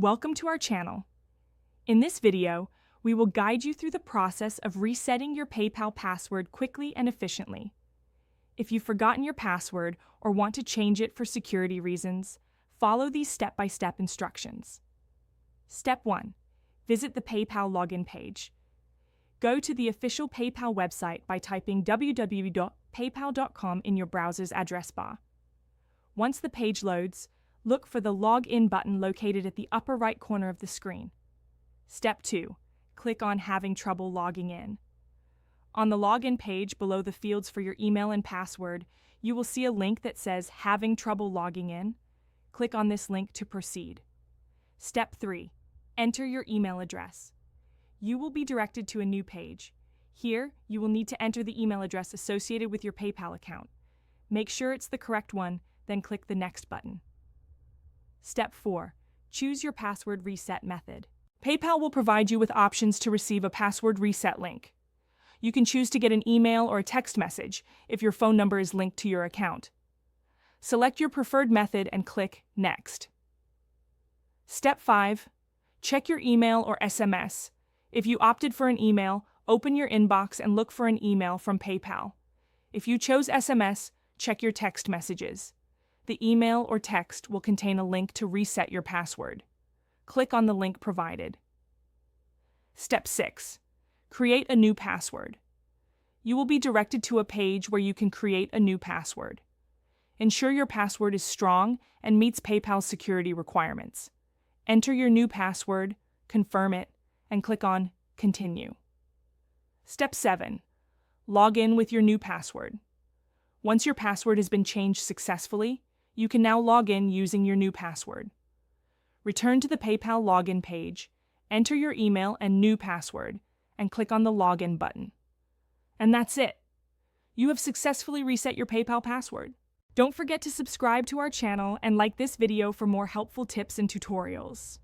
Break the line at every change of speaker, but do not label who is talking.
Welcome to our channel. In this video, we will guide you through the process of resetting your PayPal password quickly and efficiently. If you've forgotten your password or want to change it for security reasons, follow these step-by-step instructions. Step 1. Visit the PayPal login page. Go to the official PayPal website by typing www.paypal.com in your browser's address bar. Once the page loads, look for the Login button located at the upper right corner of the screen. Step 2. Click on Having Trouble Logging In. On the login page below the fields for your email and password, you will see a link that says Having Trouble Logging In. Click on this link to proceed. Step 3. Enter your email address. You will be directed to a new page. Here, you will need to enter the email address associated with your PayPal account. Make sure it's the correct one, then click the Next button. Step 4. Choose your password reset method. PayPal will provide you with options to receive a password reset link. You can choose to get an email or a text message if your phone number is linked to your account. Select your preferred method and click Next. Step 5. Check your email or SMS. If you opted for an email, open your inbox and look for an email from PayPal. If you chose SMS, check your text messages. The email or text will contain a link to reset your password. Click on the link provided. Step 6. Create a new password. You will be directed to a page where you can create a new password. Ensure your password is strong and meets PayPal's security requirements. Enter your new password, confirm it, and click on Continue. Step 7. Log in with your new password. Once your password has been changed successfully, you can now log in using your new password. Return to the PayPal login page, enter your email and new password, and click on the Login button. And that's it. You have successfully reset your PayPal password. Don't forget to subscribe to our channel and like this video for more helpful tips and tutorials.